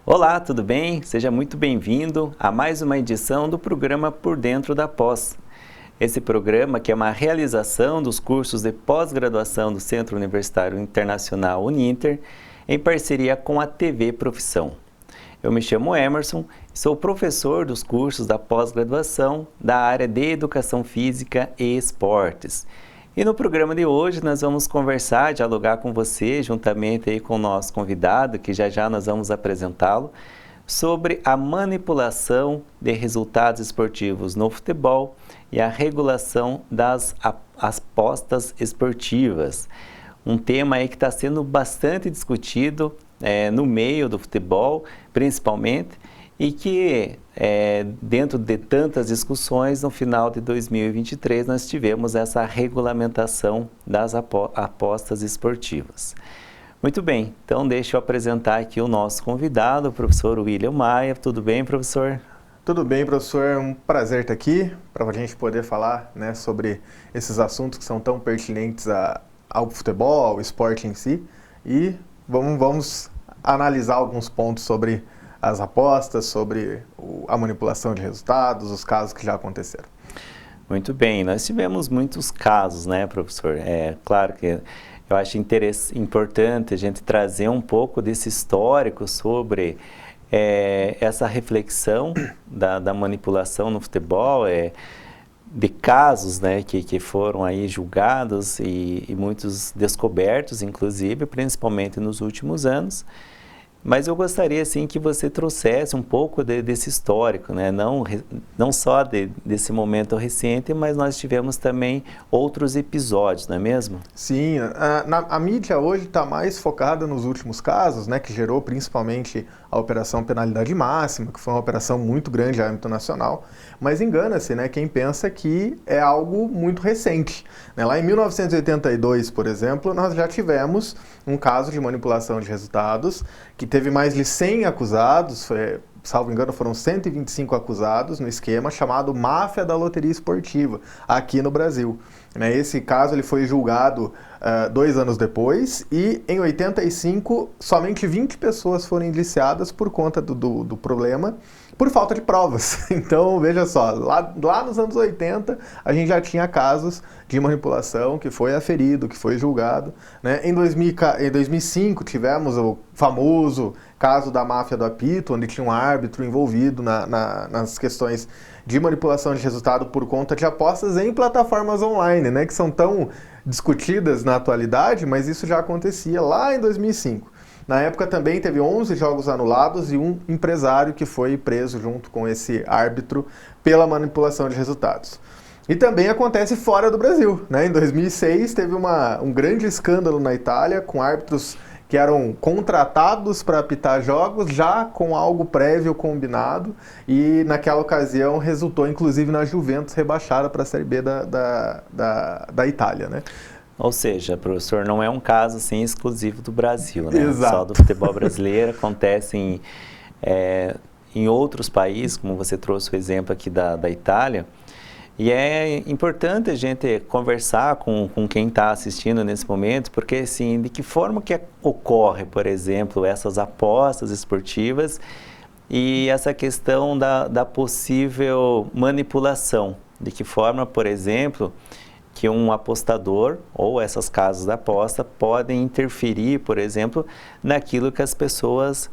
Olá, tudo bem? Seja muito bem-vindo a mais uma edição do programa Por Dentro da Pós. Esse programa, que é uma realização dos cursos de pós-graduação do Centro Universitário Internacional Uninter, em parceria com a TV Profissão. Eu me chamo Emerson, sou professor dos cursos da pós-graduação da área de Educação Física e Esportes. E no programa de hoje nós vamos conversar, dialogar com você, juntamente aí com o nosso convidado, que já nós vamos apresentá-lo, sobre a manipulação de resultados esportivos no futebol e a regulação das apostas esportivas. Um tema aí que está sendo bastante discutido no meio do futebol, principalmente, e que dentro de tantas discussões, no final de 2023, nós tivemos essa regulamentação das apostas esportivas. Muito bem, então deixa eu apresentar aqui o nosso convidado, o professor William Maia. Tudo bem, professor? Tudo bem, professor. É um prazer estar aqui para a gente poder falar, sobre esses assuntos que são tão pertinentes ao futebol, ao esporte em si. E vamos analisar alguns pontos sobre as apostas, sobre a manipulação de resultados, os casos que já aconteceram. Muito bem, nós tivemos muitos casos, né, professor? É claro que eu acho importante a gente trazer um pouco desse histórico sobre essa reflexão da manipulação no futebol, de casos, né, que foram aí julgados e muitos descobertos, inclusive, principalmente nos últimos anos. Mas eu gostaria, assim, que você trouxesse um pouco desse histórico, né? Não só desse momento recente, mas nós tivemos também outros episódios, não é mesmo? Sim, a mídia hoje está mais focada nos últimos casos, né, que gerou principalmente a Operação Penalidade Máxima, que foi uma operação muito grande a âmbito nacional, mas engana-se, né, quem pensa que é algo muito recente. Né? Lá em 1982, por exemplo, nós já tivemos um caso de manipulação de resultados que teve mais de 100 acusados, salvo engano foram 125 acusados no esquema chamado Máfia da Loteria Esportiva, aqui no Brasil. Esse caso ele foi julgado 2 anos depois e em 85 somente 20 pessoas foram indiciadas por conta do problema, por falta de provas. Então, veja só, lá nos anos 80 a gente já tinha casos de manipulação que foi aferido, que foi julgado. Né? Em 2005 tivemos o famoso caso da máfia do apito, onde tinha um árbitro envolvido nas questões de manipulação de resultado por conta de apostas em plataformas online, né? Que são tão discutidas na atualidade, mas isso já acontecia lá em 2005. Na época também teve 11 jogos anulados e um empresário que foi preso junto com esse árbitro pela manipulação de resultados. E também acontece fora do Brasil. Né? Em 2006 teve um grande escândalo na Itália com árbitros que eram contratados para apitar jogos já com algo prévio combinado e naquela ocasião resultou inclusive na Juventus rebaixada para a Série B da Itália. Né? Ou seja, professor, não é um caso assim, exclusivo do Brasil, né? Exato. Só do futebol brasileiro, acontece em outros países, como você trouxe o exemplo aqui da Itália. E é importante a gente conversar com quem está assistindo nesse momento, porque assim, de que forma que ocorre, por exemplo, essas apostas esportivas e essa questão da possível manipulação. De que forma, por exemplo, que um apostador ou essas casas da aposta podem interferir, por exemplo, naquilo que as pessoas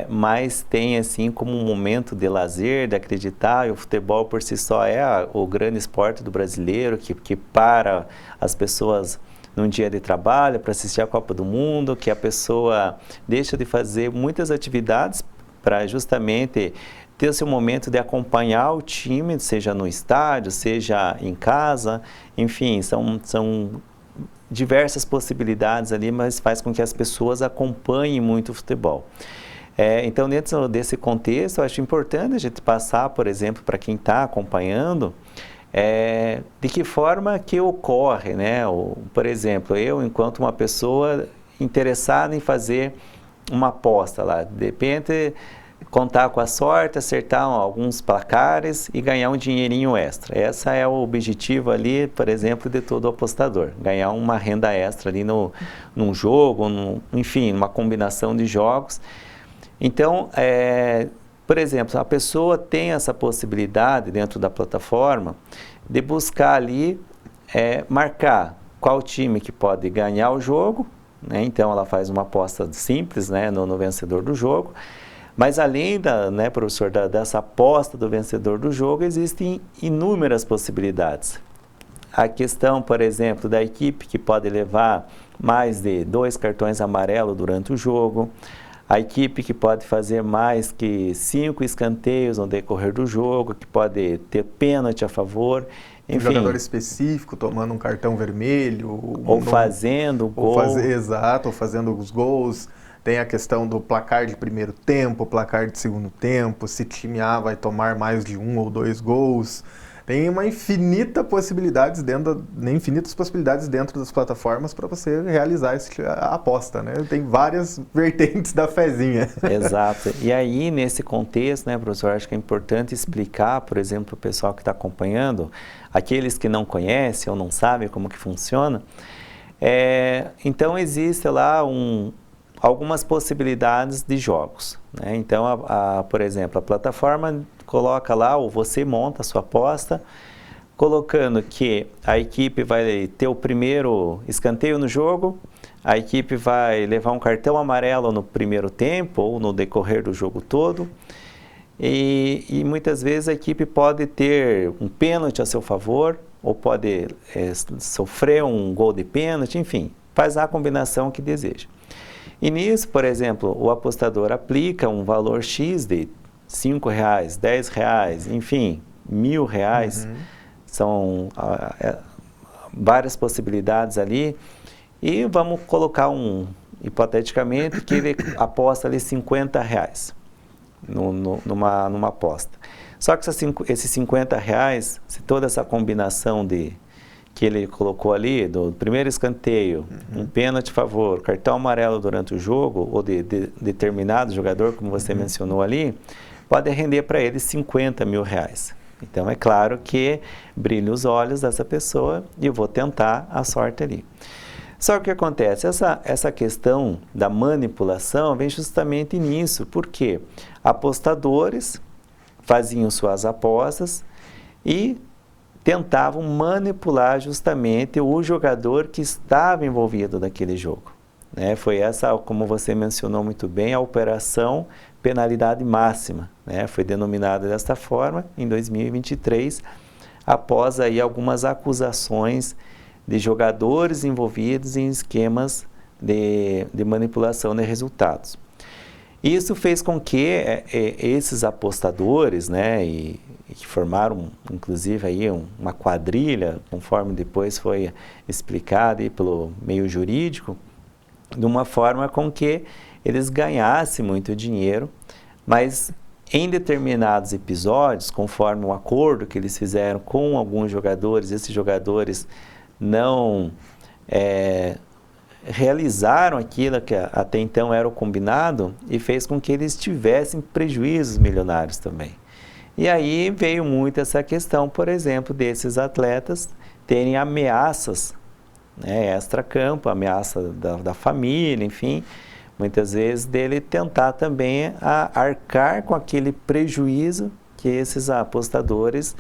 mais têm assim como um momento de lazer, de acreditar. E o futebol por si só é o grande esporte do brasileiro, que para as pessoas num dia de trabalho para assistir a Copa do Mundo, que a pessoa deixa de fazer muitas atividades para justamente ter o seu momento de acompanhar o time, seja no estádio, seja em casa, enfim, são diversas possibilidades ali, mas faz com que as pessoas acompanhem muito o futebol. Então, dentro desse contexto, eu acho importante a gente passar, por exemplo, para quem está acompanhando, de que forma que ocorre, né? Por exemplo, eu, enquanto uma pessoa interessada em fazer uma aposta lá, de repente contar com a sorte, acertar alguns placares e ganhar um dinheirinho extra. Esse é o objetivo ali, por exemplo, de todo apostador, ganhar uma renda extra ali num jogo, enfim, numa combinação de jogos. Então, por exemplo, a pessoa tem essa possibilidade dentro da plataforma de buscar ali, marcar qual time que pode ganhar o jogo, né? Então ela faz uma aposta simples, né, no vencedor do jogo, mas além né, professor, dessa aposta do vencedor do jogo, existem inúmeras possibilidades. A questão, por exemplo, da equipe que pode levar mais de 2 cartões amarelos durante o jogo, a equipe que pode fazer mais que 5 escanteios no decorrer do jogo, que pode ter pênalti a favor. Enfim, um jogador específico tomando um cartão vermelho. Ou fazendo gol. Exato, ou fazendo os gols. Tem a questão do placar de primeiro tempo, placar de segundo tempo, se time A vai tomar mais de 1 ou 2 gols. Tem infinitas possibilidades dentro das plataformas para você realizar a aposta, né? Tem várias vertentes da fezinha. Exato. E aí, nesse contexto, né, professor, acho que é importante explicar, por exemplo, para o pessoal que está acompanhando, aqueles que não conhecem ou não sabem como que funciona. Então, existe lá algumas possibilidades de jogos, né? Então, por exemplo, a plataforma coloca lá, ou você monta a sua aposta, colocando que a equipe vai ter o primeiro escanteio no jogo, a equipe vai levar um cartão amarelo no primeiro tempo ou no decorrer do jogo todo, e muitas vezes a equipe pode ter um pênalti a seu favor, ou pode sofrer um gol de pênalti, enfim, faz a combinação que deseja. E nisso, por exemplo, o apostador aplica um valor X de R$5, R$10, enfim, R$1.000, são várias possibilidades ali, e vamos colocar hipoteticamente, que ele aposta ali R$50 numa aposta. Só que esses R$50, se toda essa combinação que ele colocou ali, do primeiro escanteio, um pênalti a favor, cartão amarelo durante o jogo, ou de determinado jogador, como você mencionou ali, pode render para ele R$50.000. Então, é claro que brilha os olhos dessa pessoa e eu vou tentar a sorte ali. Só que o que acontece? Essa questão da manipulação vem justamente nisso, porque apostadores faziam suas apostas e tentavam manipular justamente o jogador que estava envolvido naquele jogo, né? Foi essa, como você mencionou muito bem, a operação penalidade máxima, né? Foi denominada desta forma em 2023, após aí algumas acusações de jogadores envolvidos em esquemas de manipulação de resultados. Isso fez com que esses apostadores, né, e que formaram inclusive aí uma quadrilha, conforme depois foi explicado aí pelo meio jurídico, de uma forma com que eles ganhassem muito dinheiro, mas em determinados episódios, conforme um acordo que eles fizeram com alguns jogadores, esses jogadores não realizaram aquilo que até então era o combinado e fez com que eles tivessem prejuízos milionários também. E aí veio muito essa questão, por exemplo, desses atletas terem ameaças, né, extra-campo, ameaça da família, enfim, muitas vezes dele tentar também arcar com aquele prejuízo que esses apostadores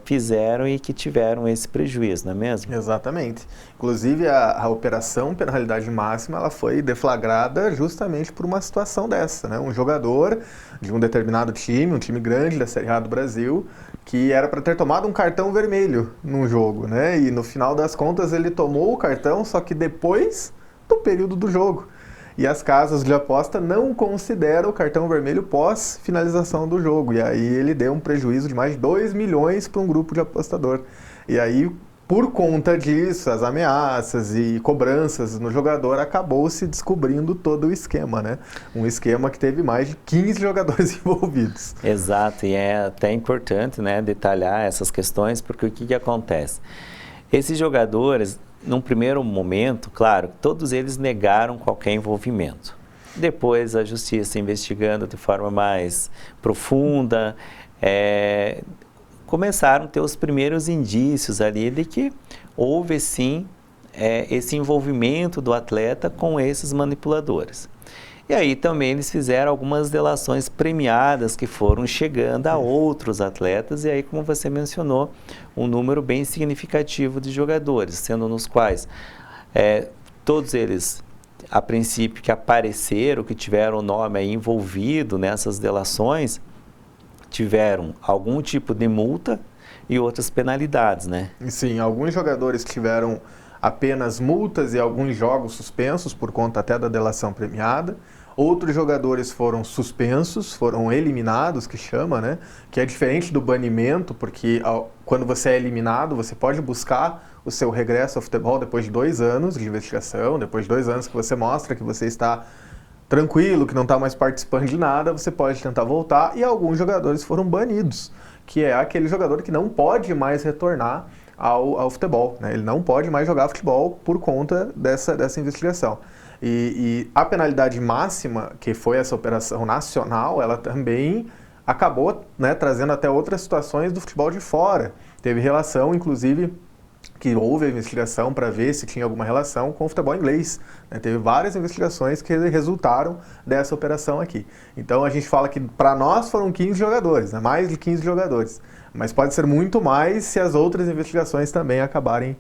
fizeram e que tiveram esse prejuízo, não é mesmo? Exatamente. Inclusive, a operação penalidade máxima ela foi deflagrada justamente por uma situação dessa, né? Um jogador de um determinado time, um time grande da Série A do Brasil, que era para ter tomado um cartão vermelho num jogo, né? E no final das contas ele tomou o cartão, só que depois do período do jogo. E as casas de aposta não consideram o cartão vermelho pós finalização do jogo. E aí ele deu um prejuízo de mais de 2 milhões para um grupo de apostador. E aí, por conta disso, as ameaças e cobranças no jogador, acabou se descobrindo todo o esquema, né? Um esquema que teve mais de 15 jogadores envolvidos. Exato, e é até importante, né, detalhar essas questões, porque o que acontece? Esses jogadores, num primeiro momento, claro, todos eles negaram qualquer envolvimento. Depois, a justiça investigando de forma mais profunda, começaram a ter os primeiros indícios ali de que houve, sim, esse envolvimento do atleta com esses manipuladores. E aí também eles fizeram algumas delações premiadas que foram chegando a outros atletas, e aí, como você mencionou, um número bem significativo de jogadores, sendo nos quais todos eles, a princípio, que apareceram, que tiveram o nome aí envolvido nessas delações, tiveram algum tipo de multa e outras penalidades, né? Sim, alguns jogadores tiveram apenas multas e alguns jogos suspensos por conta até da delação premiada. Outros jogadores foram suspensos, foram eliminados, que chama, né? Que é diferente do banimento, porque quando você é eliminado, você pode buscar o seu regresso ao futebol depois de 2 anos de investigação, depois de 2 anos que você mostra que você está tranquilo, que não está mais participando de nada, você pode tentar voltar. E alguns jogadores foram banidos, que é aquele jogador que não pode mais retornar ao futebol, né? Ele não pode mais jogar futebol por conta dessa investigação. E a penalidade máxima, que foi essa operação nacional, ela também acabou, né, trazendo até outras situações do futebol de fora. Teve relação, inclusive, que houve a investigação para ver se tinha alguma relação com o futebol inglês, né? Teve várias investigações que resultaram dessa operação aqui. Então a gente fala que para nós foram 15 jogadores, né? Mais de 15 jogadores. Mas pode ser muito mais se as outras investigações também acabarem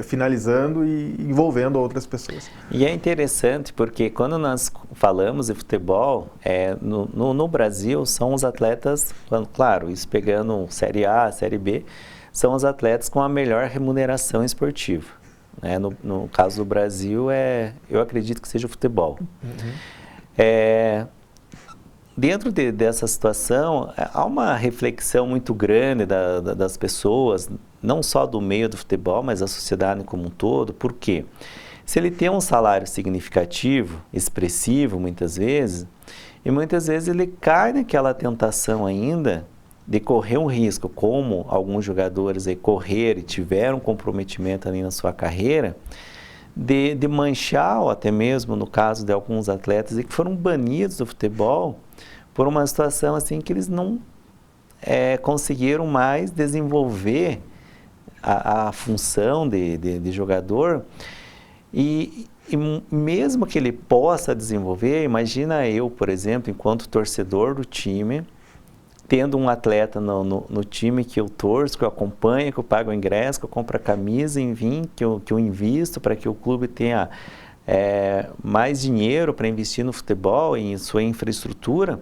finalizando e envolvendo outras pessoas. E é interessante porque quando nós falamos de futebol, no Brasil são os atletas, claro, isso pegando Série A, Série B, são os atletas com a melhor remuneração esportiva. Né? No caso do Brasil, eu acredito que seja o futebol. Uhum. Dentro dessa situação, há uma reflexão muito grande das pessoas, não só do meio do futebol, mas da sociedade como um todo. Por quê? Se ele tem um salário significativo, expressivo muitas vezes, e muitas vezes ele cai naquela tentação ainda de correr um risco, como alguns jogadores aí correram e tiveram um comprometimento ali na sua carreira, de manchar, ou até mesmo no caso de alguns atletas e que foram banidos do futebol por uma situação assim que eles não conseguiram mais desenvolver a função de jogador e mesmo que ele possa desenvolver, imagina eu, por exemplo, enquanto torcedor do time, tendo um atleta no time que eu torço, que eu acompanho, que eu pago o ingresso, que eu compro a camisa, enfim, que eu invisto para que o clube tenha mais dinheiro para investir no futebol e em sua infraestrutura,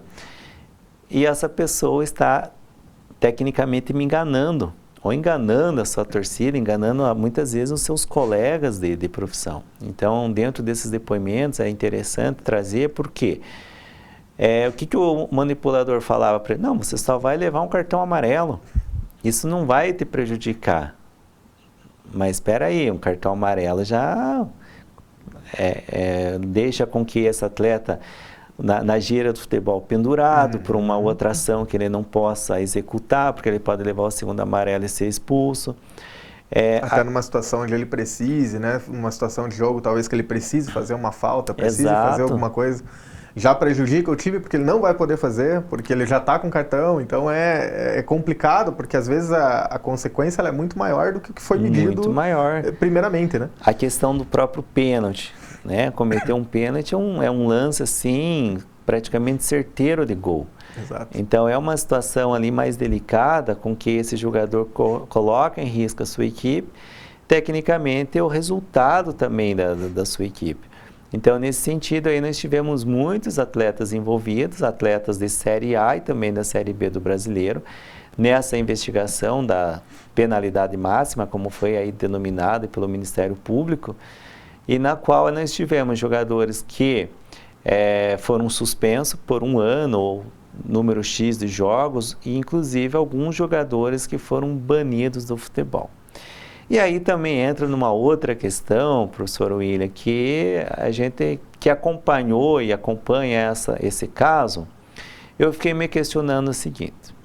e essa pessoa está tecnicamente me enganando, ou enganando a sua torcida, enganando muitas vezes os seus colegas de profissão. Então, dentro desses depoimentos é interessante trazer, porque o que o manipulador falava para ele? Não, você só vai levar um cartão amarelo, isso não vai te prejudicar. Mas espera aí, um cartão amarelo já deixa com que esse atleta na gira do futebol pendurado por uma outra ação que ele não possa executar, porque ele pode levar o segundo amarelo e ser expulso. Até numa situação onde ele precise, né? Uma situação de jogo, talvez que ele precise fazer uma falta, precise fazer alguma coisa. Já prejudica o time porque ele não vai poder fazer, porque ele já está com cartão, então é complicado, porque às vezes a consequência ela é muito maior do que o que foi medido muito maior. Primeiramente, né? A questão do próprio pênalti, né? Cometer um pênalti é um lance assim, praticamente certeiro de gol. Exato. Então é uma situação ali mais delicada com que esse jogador coloca em risco a sua equipe, tecnicamente é o resultado também da sua equipe. Então, nesse sentido, aí nós tivemos muitos atletas envolvidos, atletas de Série A e também da Série B do Brasileiro, nessa investigação da penalidade máxima, como foi aí denominada pelo Ministério Público, e na qual nós tivemos jogadores que foram suspensos por 1 ano ou número X de jogos, e inclusive alguns jogadores que foram banidos do futebol. E aí também entra numa outra questão, professor William, que a gente que acompanhou e acompanha esse caso, eu fiquei me questionando o seguinte.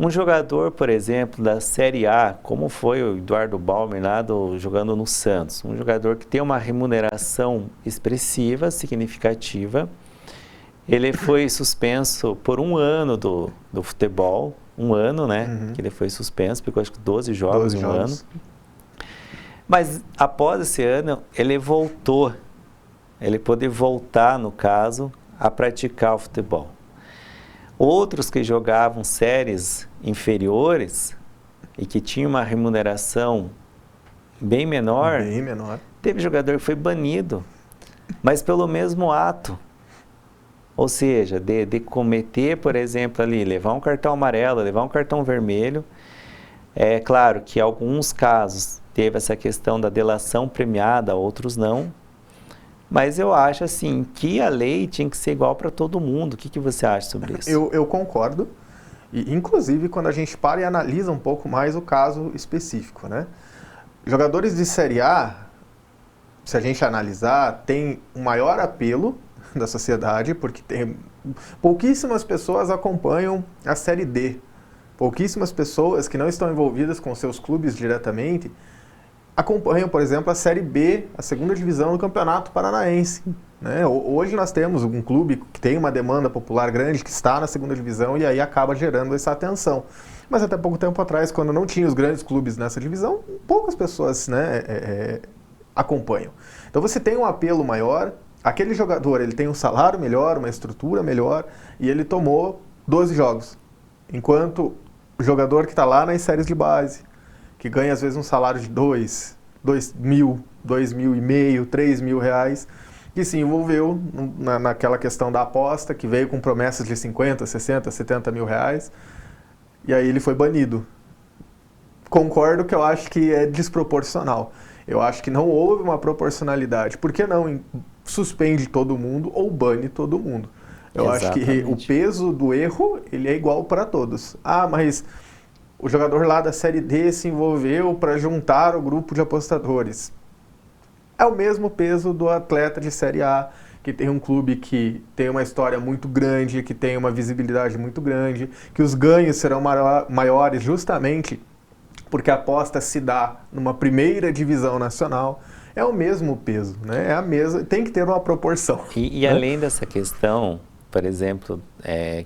Um jogador, por exemplo, da Série A, como foi o Eduardo Balmer lá jogando no Santos, um jogador que tem uma remuneração expressiva, significativa, ele foi suspenso por 1 ano do futebol, 1 ano, né, que ele foi suspenso, porque eu acho que 12 jogos em 1 ano. Mas após esse ano, ele voltou ele poder voltar, no caso, a praticar o futebol. Outros que jogavam séries inferiores e que tinham uma remuneração bem menor, teve jogador que foi banido, mas pelo mesmo ato. Ou seja, de cometer, por exemplo, ali, levar um cartão amarelo, levar um cartão vermelho. É claro que em alguns casos teve essa questão da delação premiada, outros não. Mas eu acho assim que a lei tinha que ser igual para todo mundo. O que você acha sobre isso? Eu concordo. E, inclusive, quando a gente para e analisa um pouco mais o caso específico, né? Jogadores de Série A, se a gente analisar, tem um maior apelo da sociedade, porque pouquíssimas pessoas acompanham a Série D. Pouquíssimas pessoas que não estão envolvidas com seus clubes diretamente acompanham, por exemplo, a Série B, a segunda divisão do Campeonato Paranaense. Né? Hoje nós temos um clube que tem uma demanda popular grande, que está na segunda divisão e aí acaba gerando essa atenção. Mas até pouco tempo atrás, quando não tinha os grandes clubes nessa divisão, poucas pessoas, né, acompanham. Então você tem um apelo maior, aquele jogador ele tem um salário melhor, uma estrutura melhor e ele tomou 12 jogos. Enquanto o jogador que está lá nas séries de base, que ganha às vezes um salário de 2 mil, 2.500, 3 mil reais, que se envolveu naquela questão da aposta, que veio com promessas de 50, 60, 70 mil reais, e aí ele foi banido. Concordo que eu acho que é desproporcional. Eu acho que não houve uma proporcionalidade. Por que não suspende todo mundo ou bane todo mundo? Eu acho que o peso do erro ele é igual para todos. Ah, mas o jogador lá da Série D se envolveu para juntar o grupo de apostadores. É o mesmo peso do atleta de Série A, que tem um clube que tem uma história muito grande, que tem uma visibilidade muito grande, que os ganhos serão maiores justamente porque a aposta se dá numa primeira divisão nacional. É o mesmo peso, né? É a mesma, tem que ter uma proporção. E né? Além dessa questão, por exemplo,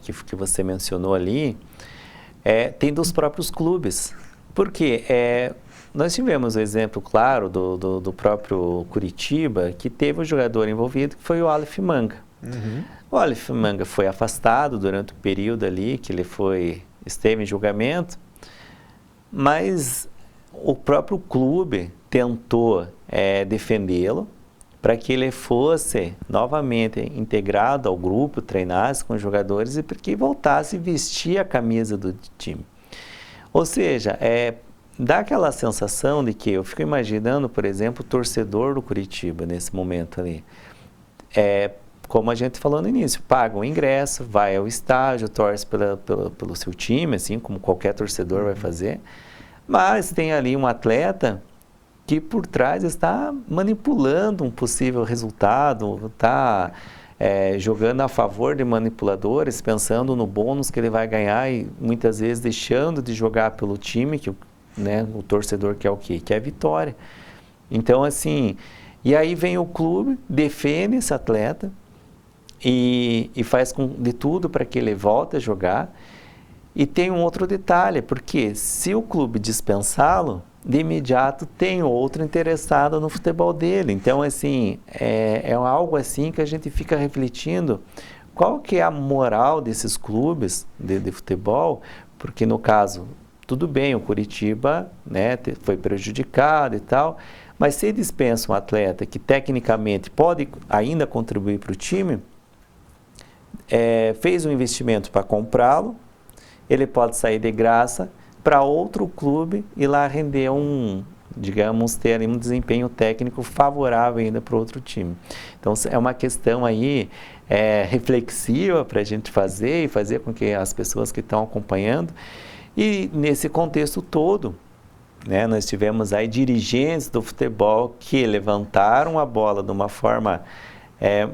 que você mencionou ali, tem dos próprios clubes. Por quê? Nós tivemos o exemplo claro do próprio Curitiba, que teve um jogador envolvido, que foi o Aleph Manga. Uhum. O Aleph Manga foi afastado durante o período ali que ele esteve em julgamento, mas o próprio clube tentou defendê-lo para que ele fosse novamente integrado ao grupo, treinasse com os jogadores e para que voltasse a vestir a camisa do time. Ou seja, dá aquela sensação de que eu fico imaginando, por exemplo, o torcedor do Curitiba nesse momento ali. Como a gente falou no início, paga o ingresso, vai ao estádio, torce pelo seu time, assim como qualquer torcedor vai fazer, mas tem ali um atleta que por trás está manipulando um possível resultado, está jogando a favor de manipuladores, pensando no bônus que ele vai ganhar e muitas vezes deixando de jogar pelo time, que o torcedor quer o quê? Quer a vitória. Então, assim, e aí vem o clube, defende esse atleta e faz de tudo para que ele volte a jogar. E tem um outro detalhe, porque se o clube dispensá-lo, de imediato tem outro interessado no futebol dele. Então, assim, é algo assim que a gente fica refletindo qual que é a moral desses clubes de futebol, porque no caso, tudo bem, o Curitiba, né, foi prejudicado e tal, mas se dispensa um atleta que tecnicamente pode ainda contribuir para o time, fez um investimento para comprá-lo, ele pode sair de graça para outro clube e lá render ter um desempenho técnico favorável ainda para outro time. Então, é uma questão aí reflexiva para a gente fazer e fazer com que as pessoas que estão acompanhando. E nesse contexto todo, né, nós tivemos aí dirigentes do futebol que levantaram a bola de uma forma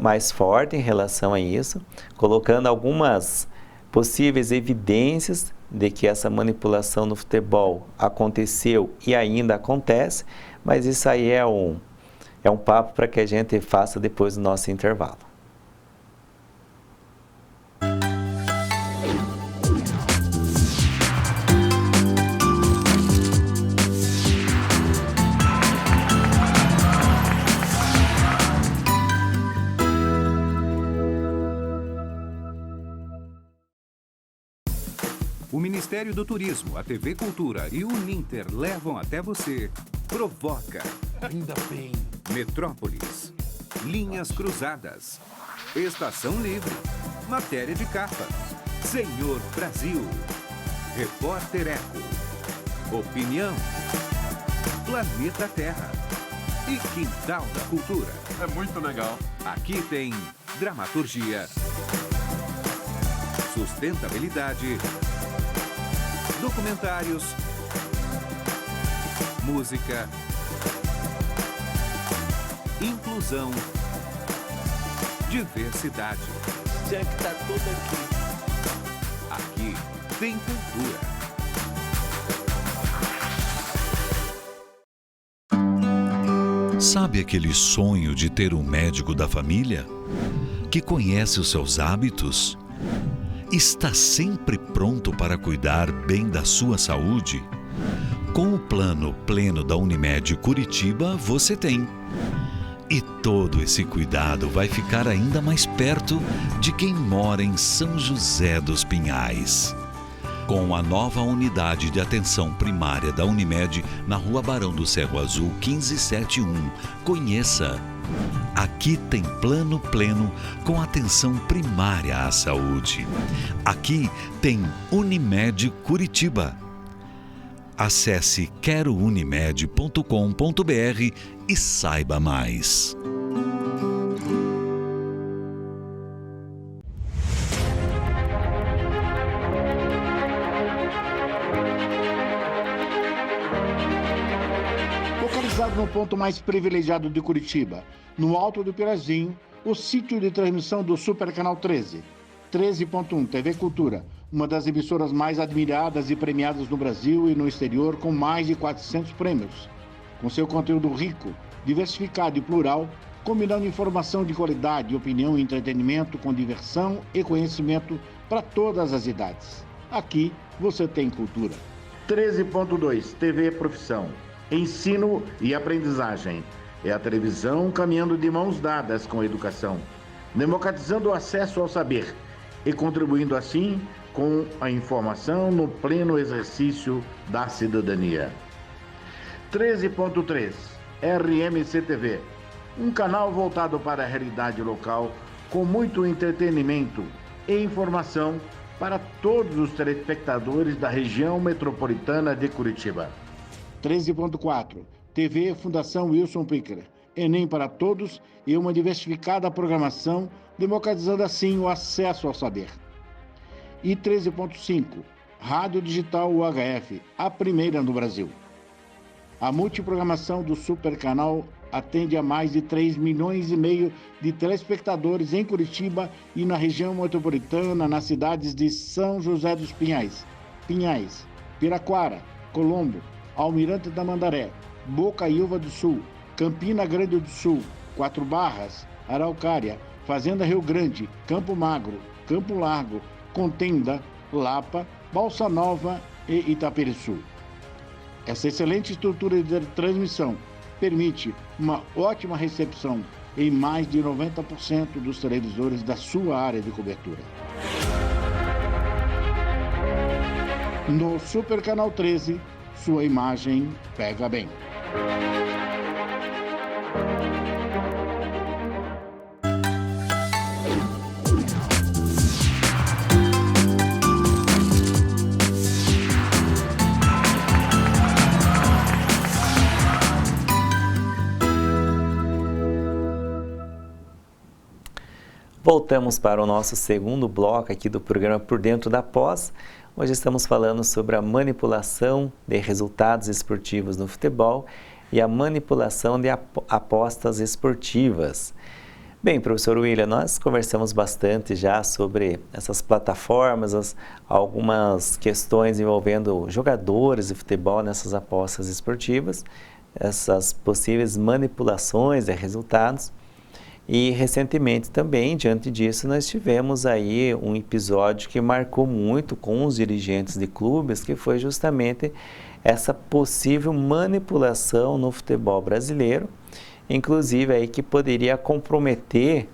mais forte em relação a isso, colocando algumas possíveis evidências de que essa manipulação no futebol aconteceu e ainda acontece, mas isso aí é um papo para que a gente faça depois do nosso intervalo. O Ministério do Turismo, a TV Cultura e o Uninter levam até você Provoca. Ainda bem. Metrópolis. Linhas Cruzadas. Estação Livre. Matéria de capa. Senhor Brasil. Repórter Eco. Opinião. Planeta Terra. E Quintal da Cultura. É muito legal. Aqui tem dramaturgia, sustentabilidade, documentários, música, inclusão, diversidade. Já que tá tudo aqui. Aqui tem cultura. Sabe aquele sonho de ter um médico da família? Que conhece os seus hábitos? Está sempre pronto para cuidar bem da sua saúde? Com o Plano Pleno da Unimed Curitiba, você tem. E todo esse cuidado vai ficar ainda mais perto de quem mora em São José dos Pinhais. Com a nova unidade de atenção primária da Unimed na Rua Barão do Cerro Azul 1571. Conheça! Aqui tem Plano Pleno com atenção primária à saúde. Aqui tem Unimed Curitiba. Acesse querounimed.com.br e saiba mais. Localizado no ponto mais privilegiado de Curitiba, no Alto do Pirazinho, o sítio de transmissão do Super Canal 13, 13.1 TV Cultura, uma das emissoras mais admiradas e premiadas no Brasil e no exterior, com mais de 400 prêmios. Com seu conteúdo rico, diversificado e plural, combinando informação de qualidade, opinião e entretenimento com diversão e conhecimento para todas as idades. Aqui você tem cultura. 13.2 TV Profissão. Ensino e aprendizagem. É a televisão caminhando de mãos dadas com a educação, democratizando o acesso ao saber e contribuindo assim com a informação no pleno exercício da cidadania. 13.3 RMC-TV, um canal voltado para a realidade local com muito entretenimento e informação para todos os telespectadores da região metropolitana de Curitiba. 13.4 TV Fundação Wilson Picker, Enem para todos e uma diversificada programação, democratizando assim o acesso ao saber. E 13.5 Rádio Digital UHF, a primeira no Brasil. A multiprogramação do Super Canal atende a mais de 3,5 milhões de telespectadores em Curitiba e na região metropolitana, nas cidades de São José dos Pinhais, Piraquara, Colombo, Almirante Tamandaré, Bocaiúva do Sul, Campina Grande do Sul, Quatro Barras, Araucária, Fazenda Rio Grande, Campo Magro, Campo Largo, Contenda, Lapa, Balsa Nova e Itaperiçu. Essa excelente estrutura de transmissão permite uma ótima recepção em mais de 90% dos televisores da sua área de cobertura. No Super Canal 13, sua imagem pega bem. Voltamos para o nosso segundo bloco aqui do programa Por Dentro da Pós. Hoje estamos falando sobre a manipulação de resultados esportivos no futebol e a manipulação de apostas esportivas. Bem, professor William, nós conversamos bastante já sobre essas plataformas, algumas questões envolvendo jogadores de futebol nessas apostas esportivas, essas possíveis manipulações de resultados. E recentemente também, diante disso, nós tivemos aí um episódio que marcou muito com os dirigentes de clubes, que foi justamente essa possível manipulação no futebol brasileiro, inclusive aí que poderia comprometer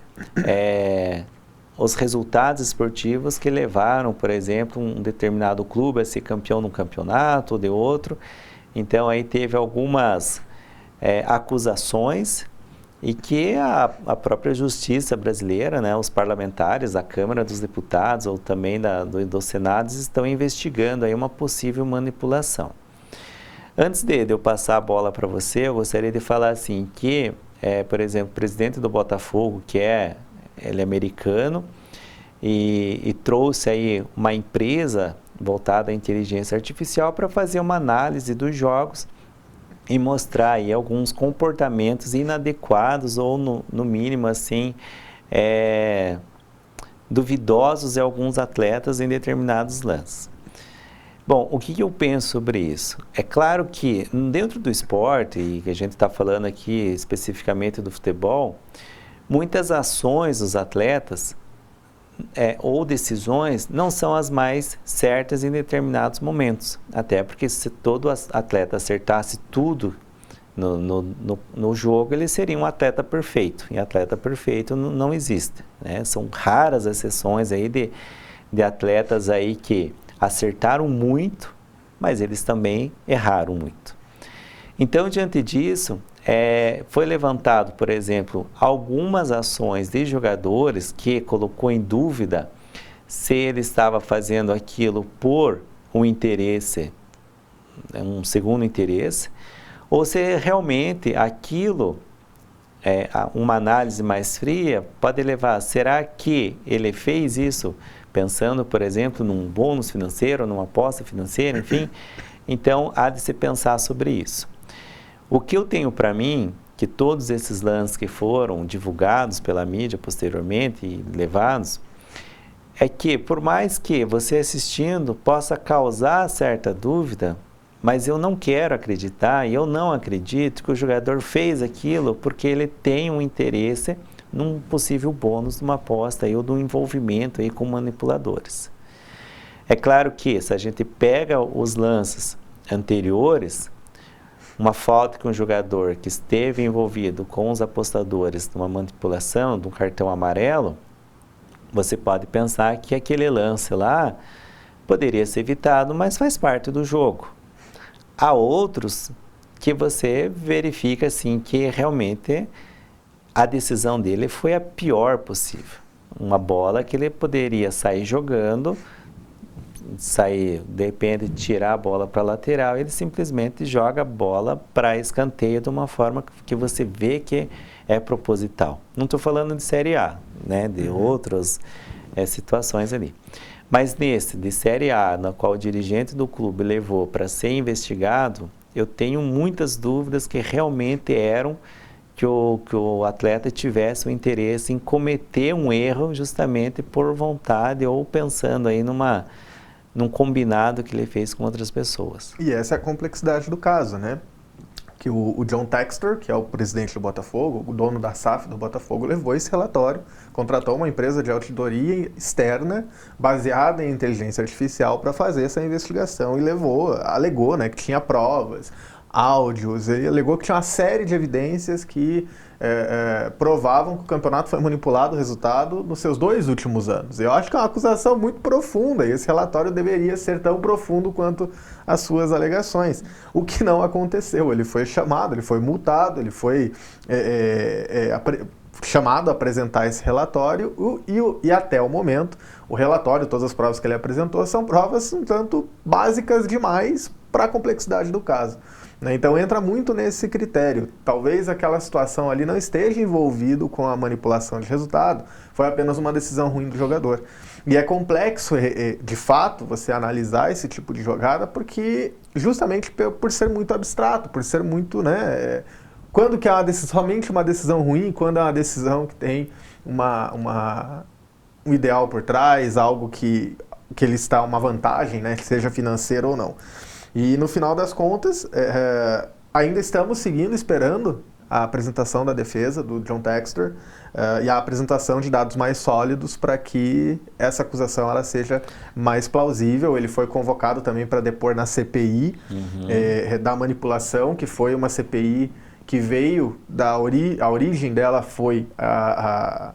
os resultados esportivos que levaram, por exemplo, um determinado clube a ser campeão num campeonato ou de outro. Então, aí teve algumas acusações e que a própria justiça brasileira, né, os parlamentares da Câmara dos Deputados ou também do Senado estão investigando aí uma possível manipulação. Antes de eu passar a bola para você, eu gostaria de falar assim que, por exemplo, o presidente do Botafogo, ele é americano e trouxe aí uma empresa voltada à inteligência artificial para fazer uma análise dos jogos e mostrar aí alguns comportamentos inadequados ou no mínimo assim duvidosos em alguns atletas em determinados lances. Bom, o que eu penso sobre isso? É claro que dentro do esporte, e que a gente está falando aqui especificamente do futebol, muitas ações dos atletas ou decisões não são as mais certas em determinados momentos. Até porque se todo atleta acertasse tudo no jogo, ele seria um atleta perfeito. E atleta perfeito não existe, né? São raras exceções aí de atletas aí que acertaram muito, mas eles também erraram muito. Então, diante disso, foi levantado, por exemplo, algumas ações de jogadores que colocou em dúvida se ele estava fazendo aquilo por um interesse, um segundo interesse, ou se realmente aquilo, uma análise mais fria, pode levar, será que ele fez isso pensando, por exemplo, num bônus financeiro, numa aposta financeira, enfim? Então, há de se pensar sobre isso. O que eu tenho para mim, que todos esses lances que foram divulgados pela mídia posteriormente e levados, é que por mais que você assistindo possa causar certa dúvida, mas eu não quero acreditar e eu não acredito que o jogador fez aquilo porque ele tem um interesse num possível bônus de uma aposta aí, ou de um envolvimento aí com manipuladores. É claro que se a gente pega os lances anteriores, uma falta que um jogador que esteve envolvido com os apostadores numa manipulação de um cartão amarelo, você pode pensar que aquele lance lá poderia ser evitado, mas faz parte do jogo. Há outros que você verifica assim que realmente a decisão dele foi a pior possível. Uma bola que ele poderia sair jogando, de repente tirar a bola para a lateral, ele simplesmente joga a bola para escanteio de uma forma que você vê que é proposital. Não estou falando de Série A, né, de outras situações ali. Mas nesse, de Série A, na qual o dirigente do clube levou para ser investigado, eu tenho muitas dúvidas que realmente eram que o atleta tivesse o interesse em cometer um erro justamente por vontade ou pensando aí num combinado que ele fez com outras pessoas. E essa é a complexidade do caso, né? Que o John Textor, que é o presidente do Botafogo, o dono da SAF do Botafogo, levou esse relatório, contratou uma empresa de auditoria externa baseada em inteligência artificial para fazer essa investigação e alegou, né, que tinha provas, áudios, ele alegou que tinha uma série de evidências que provavam que o campeonato foi manipulado o resultado nos seus 2 últimos anos. Eu acho que é uma acusação muito profunda e esse relatório deveria ser tão profundo quanto as suas alegações. O que não aconteceu, ele foi chamado, ele foi multado, ele foi chamado a apresentar esse relatório e até o momento o relatório, todas as provas que ele apresentou são provas um tanto básicas demais para a complexidade do caso. Então entra muito nesse critério. Talvez aquela situação ali não esteja envolvido com a manipulação de resultado, foi apenas uma decisão ruim do jogador. E é complexo, de fato, você analisar esse tipo de jogada, porque justamente por ser muito abstrato, por ser muito, né? Quando que é somente uma decisão ruim, quando é uma decisão que tem um ideal por trás, algo que ele está uma vantagem, né? Seja financeira ou não. E no final das contas, ainda estamos esperando a apresentação da defesa do John Textor e a apresentação de dados mais sólidos para que essa acusação ela seja mais plausível. Ele foi convocado também para depor na CPI da manipulação, que foi uma CPI que veio a origem dela foi a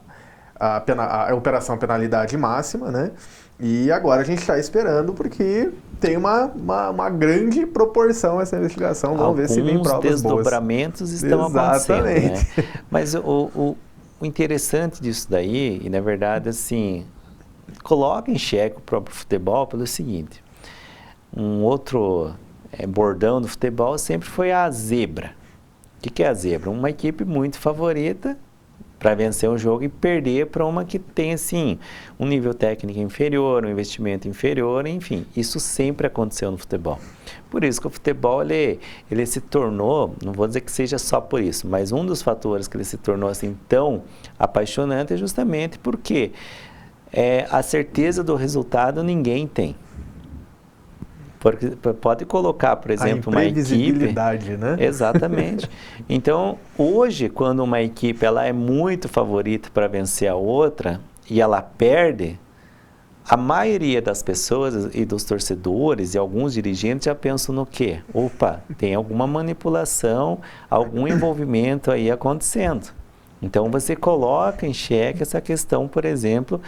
a operação penalidade máxima, né? E agora a gente está esperando porque tem uma grande proporção essa investigação. Vamos ver se vem provas boas. Alguns desdobramentos estão acontecendo, né? Mas o interessante disso daí, e na verdade, assim, coloca em xeque o próprio futebol pelo seguinte: um outro bordão do futebol sempre foi a zebra. O que é a zebra? Uma equipe muito favorita para vencer um jogo e perder para uma que tem, assim, um nível técnico inferior, um investimento inferior, enfim. Isso sempre aconteceu no futebol. Por isso que o futebol, ele se tornou, não vou dizer que seja só por isso, mas um dos fatores que ele se tornou, assim, tão apaixonante é justamente porque a certeza do resultado ninguém tem. Porque pode colocar, por exemplo, uma equipe... né? Exatamente. Então, hoje, quando uma equipe ela é muito favorita para vencer a outra e ela perde, a maioria das pessoas e dos torcedores e alguns dirigentes já pensam no quê? Opa, tem alguma manipulação, algum envolvimento aí acontecendo. Então, você coloca em xeque essa questão, por exemplo,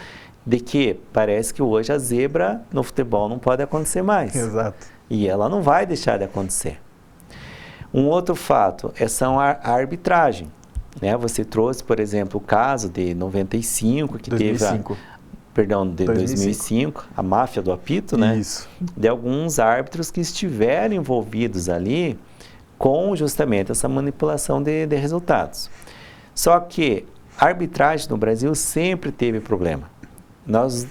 de que parece que hoje a zebra no futebol não pode acontecer mais. Exato. E ela não vai deixar de acontecer. Um outro fato são a arbitragem. Né? Você trouxe, por exemplo, o caso de 95, que 2005. De 2005, a máfia do apito, né? Isso. De alguns árbitros que estiveram envolvidos ali com justamente essa manipulação de resultados. Só que a arbitragem no Brasil sempre teve problema. Nós,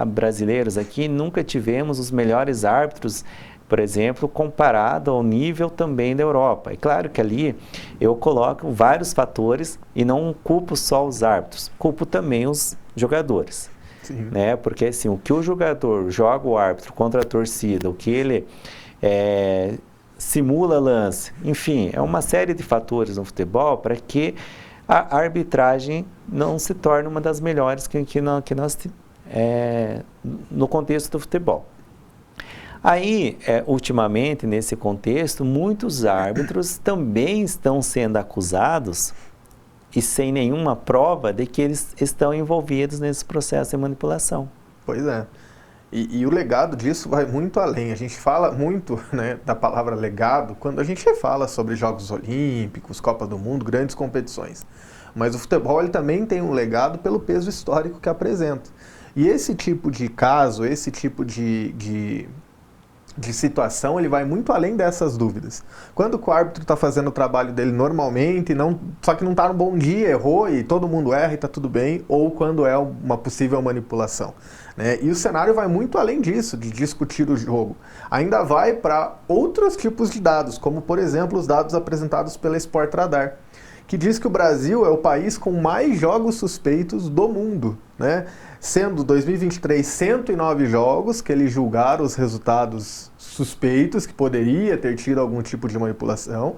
brasileiros aqui, nunca tivemos os melhores árbitros, por exemplo, comparado ao nível também da Europa. É claro que ali eu coloco vários fatores e não culpo só os árbitros, culpo também os jogadores. Sim. Né? Porque assim, o que o jogador joga o árbitro contra a torcida, o que ele simula lance, enfim, é uma série de fatores no futebol para que a arbitragem não se torne uma das melhores que nós no contexto do futebol. Aí, ultimamente, nesse contexto, muitos árbitros também estão sendo acusados e sem nenhuma prova de que eles estão envolvidos nesse processo de manipulação. Pois é. E o legado disso vai muito além. A gente fala muito, né, da palavra legado quando a gente fala sobre Jogos Olímpicos, Copa do Mundo, grandes competições. Mas o futebol ele também tem um legado pelo peso histórico que apresenta. E esse tipo de caso, esse tipo de situação, ele vai muito além dessas dúvidas. Quando o árbitro está fazendo o trabalho dele normalmente, só que não está no bom dia, errou e todo mundo erra e está tudo bem, ou quando é uma possível manipulação. Né? E o cenário vai muito além disso, de discutir o jogo. Ainda vai para outros tipos de dados, como por exemplo os dados apresentados pela Sport Radar, que diz que o Brasil é o país com mais jogos suspeitos do mundo, né? Sendo 2023 109 jogos que eles julgaram os resultados suspeitos, que poderia ter tido algum tipo de manipulação,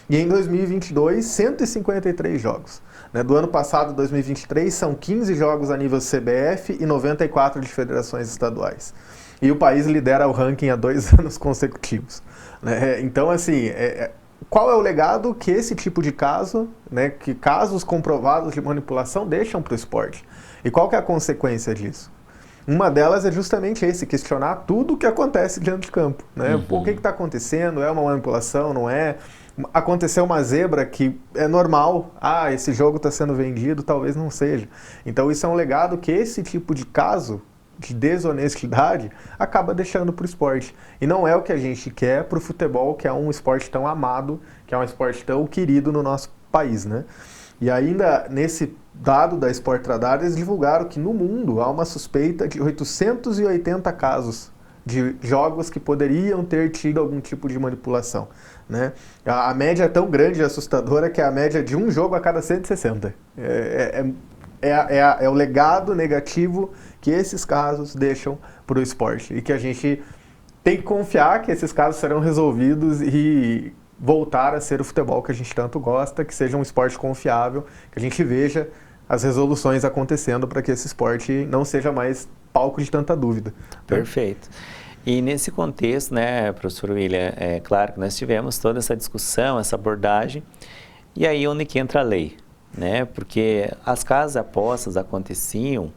e em 2022 153 jogos. Né? Do ano passado, 2023, são 15 jogos a nível CBF e 94 de federações estaduais. E o país lidera o ranking há 2 anos consecutivos. Né? Então, assim, qual é o legado que esse tipo de caso, né, que casos comprovados de manipulação deixam para o esporte? E qual que é a consequência disso? Uma delas é justamente questionar tudo o que acontece dentro de campo. Né? Pô, o que está acontecendo? É uma manipulação? Não é? Aconteceu uma zebra que é normal. Ah, esse jogo está sendo vendido, talvez não seja. Então isso é um legado que esse tipo de caso de desonestidade acaba deixando para o esporte. E não é o que a gente quer para o futebol, que é um esporte tão amado, que é um esporte tão querido no nosso país, né? E ainda nesse dado da Sport Radar, eles divulgaram que no mundo há uma suspeita de 880 casos de jogos que poderiam ter tido algum tipo de manipulação. Né? A média é tão grande e assustadora que é a média de um jogo a cada 160. É o legado negativo que esses casos deixam para o esporte e que a gente tem que confiar que esses casos serão resolvidos e voltar a ser o futebol que a gente tanto gosta, que seja um esporte confiável, que a gente veja as resoluções acontecendo para que esse esporte não seja mais palco de tanta dúvida. Perfeito. E nesse contexto, né, professor William, é claro que nós tivemos toda essa discussão, essa abordagem, e aí onde que entra a lei? né? Porque as casas de apostas aconteciam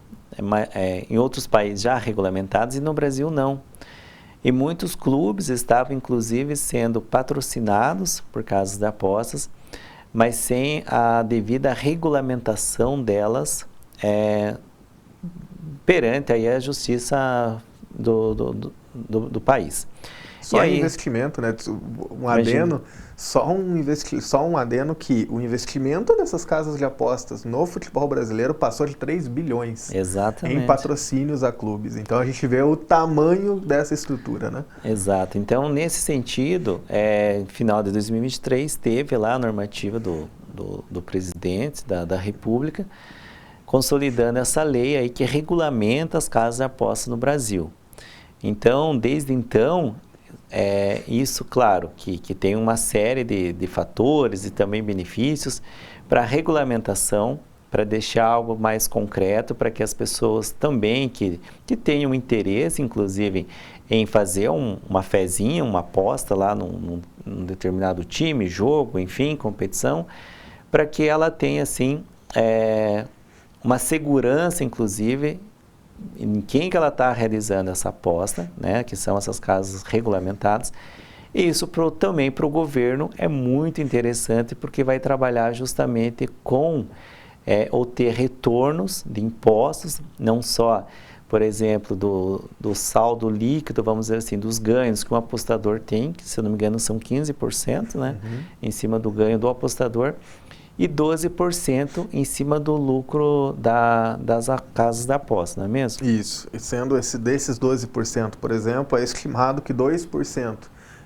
em outros países já regulamentados e no Brasil não. E muitos clubes estavam, inclusive, sendo patrocinados por casas de apostas, mas sem a devida regulamentação delas perante aí a justiça do país. Só em investimento, né? Um adeno, só um adeno que o investimento dessas casas de apostas no futebol brasileiro passou de 3 bilhões. Exatamente. Em patrocínios a clubes. Então a gente vê o tamanho dessa estrutura, né? Exato. Então, nesse sentido, no final de 2023, teve lá a normativa do presidente da República, consolidando essa lei aí que regulamenta as casas de apostas no Brasil. Então, desde então, isso, claro, que tem uma série de fatores e também benefícios para a regulamentação, para deixar algo mais concreto, para que as pessoas também que tenham interesse, inclusive, em fazer uma fezinha, uma aposta lá num determinado time, jogo, enfim, competição, para que ela tenha, assim, uma segurança, inclusive, em quem que ela está realizando essa aposta, né, que são essas casas regulamentadas. E isso também para o governo é muito interessante, porque vai trabalhar justamente com ou ter retornos de impostos, não só, por exemplo, do saldo líquido, vamos dizer assim, dos ganhos que um apostador tem, que se eu não me engano são 15%, né, em cima do ganho do apostador, e 12% em cima do lucro das casas de aposta, não é mesmo? Isso. E sendo desses 12%, por exemplo, é estimado que 2%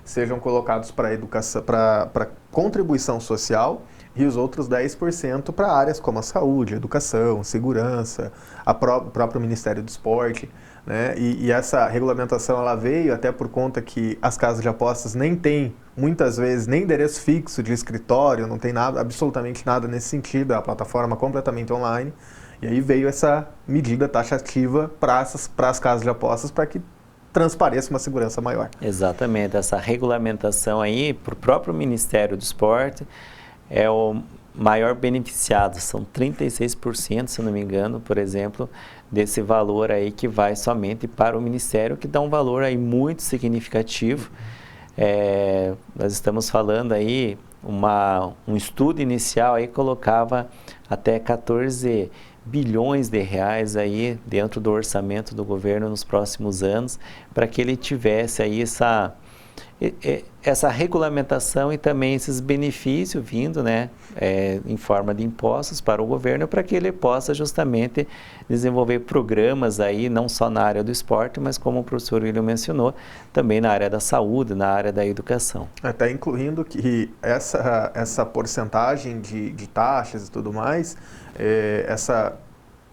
sejam colocados para educação, para contribuição social, e os outros 10% para áreas como a saúde, educação, segurança, o próprio Ministério do Esporte, né? E essa regulamentação ela veio até por conta que as casas de apostas nem têm, muitas vezes, nem endereço fixo de escritório, não tem nada, absolutamente nada nesse sentido, é a plataforma completamente online. E aí veio essa medida taxativa para as casas de apostas para que transpareça uma segurança maior. Exatamente, essa regulamentação aí para o próprio Ministério do Esporte é o maior beneficiado, são 36%, se não me engano, por exemplo, desse valor aí que vai somente para o Ministério, que dá um valor aí muito significativo. Nós estamos falando aí, um estudo inicial aí colocava até 14 bilhões de reais aí dentro do orçamento do governo nos próximos anos, para que ele tivesse aí essa regulamentação e também esses benefícios vindo, né, em forma de impostos para o governo, para que ele possa justamente desenvolver programas aí, não só na área do esporte, mas como o professor William mencionou, também na área da saúde, na área da educação. Até incluindo que essa porcentagem de taxas e tudo mais,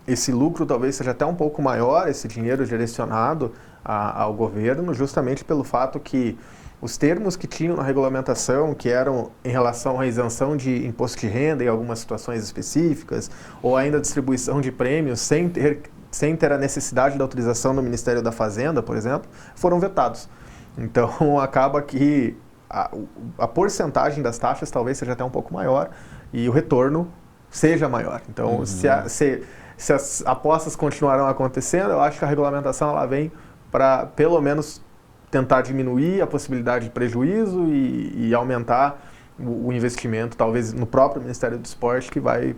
esse lucro talvez seja até um pouco maior, esse dinheiro direcionado ao governo, justamente pelo fato que os termos que tinham na regulamentação, que eram em relação à isenção de imposto de renda em algumas situações específicas, ou ainda a distribuição de prêmios sem ter a necessidade da autorização do Ministério da Fazenda, por exemplo, foram vetados. Então, acaba que a porcentagem das taxas talvez seja até um pouco maior e o retorno seja maior. Então, se as apostas continuarão acontecendo, eu acho que a regulamentação ela vem para, pelo menos, tentar diminuir a possibilidade de prejuízo e aumentar o investimento, talvez no próprio Ministério do Esporte, que vai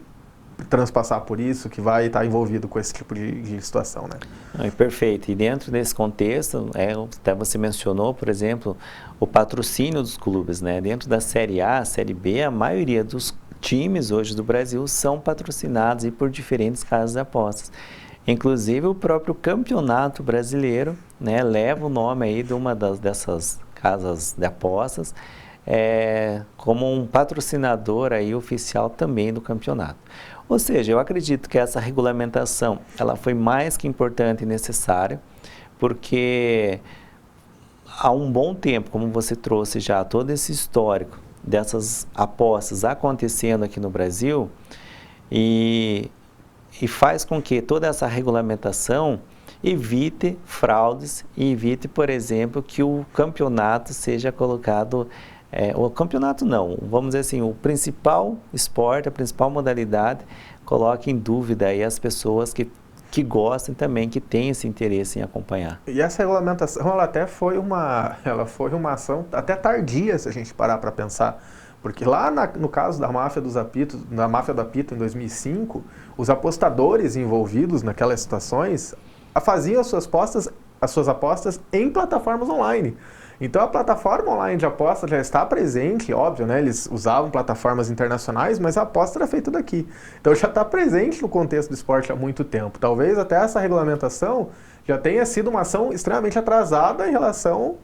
transpassar por isso, que vai estar envolvido com esse tipo de situação, né? Perfeito. E dentro desse contexto, até você mencionou, por exemplo, o patrocínio dos clubes, né? Dentro da Série A, Série B, a maioria dos times hoje do Brasil são patrocinados por diferentes casas de apostas. Inclusive o próprio Campeonato Brasileiro, né, leva o nome aí de uma dessas casas de apostas como um patrocinador aí oficial também do campeonato. Ou seja, eu acredito que essa regulamentação ela foi mais que importante e necessária, porque há um bom tempo, como você trouxe já todo esse histórico dessas apostas acontecendo aqui no Brasil, e faz com que toda essa regulamentação evite fraudes e evite, por exemplo, que o campeonato seja colocado o campeonato não, vamos dizer assim, o principal esporte, a principal modalidade, coloque em dúvida aí as pessoas que gostem também, que têm esse interesse em acompanhar. E essa regulamentação, ela foi uma ação até tardia, se a gente parar para pensar. Porque lá no caso da máfia dos apitos, da máfia do apito em 2005, os apostadores envolvidos naquelas situações faziam as suas apostas em plataformas online. Então a plataforma online de aposta já está presente, óbvio, né? Eles usavam plataformas internacionais, mas a aposta era feita daqui. Então já está presente no contexto do esporte há muito tempo. Talvez até essa regulamentação já tenha sido uma ação extremamente atrasada em relação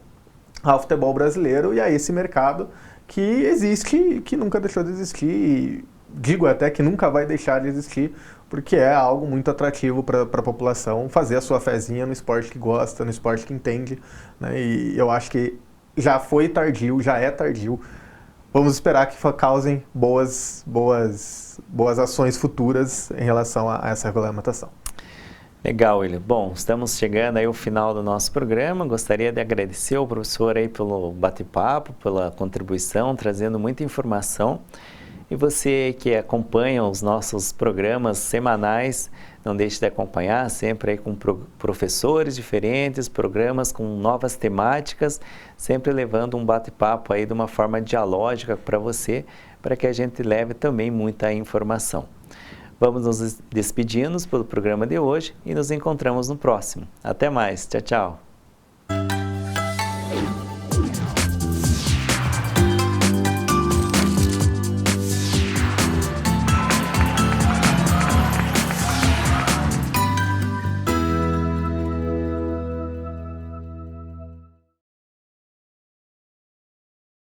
ao futebol brasileiro e a esse mercado que existe, que nunca deixou de existir, e digo até que nunca vai deixar de existir, porque é algo muito atrativo para a população fazer a sua fezinha no esporte que gosta, no esporte que entende, né? E eu acho que já foi tardio, já é tardio. Vamos esperar que causem boas ações futuras em relação a essa regulamentação. Legal, William. Bom, estamos chegando aí ao final do nosso programa. Gostaria de agradecer ao professor aí pelo bate-papo, pela contribuição, trazendo muita informação. E você que acompanha os nossos programas semanais, não deixe de acompanhar, sempre aí com professores diferentes, programas com novas temáticas, sempre levando um bate-papo aí de uma forma dialógica para você, para que a gente leve também muita informação. Vamos nos despedindo pelo programa de hoje e nos encontramos no próximo. Até mais. Tchau, tchau.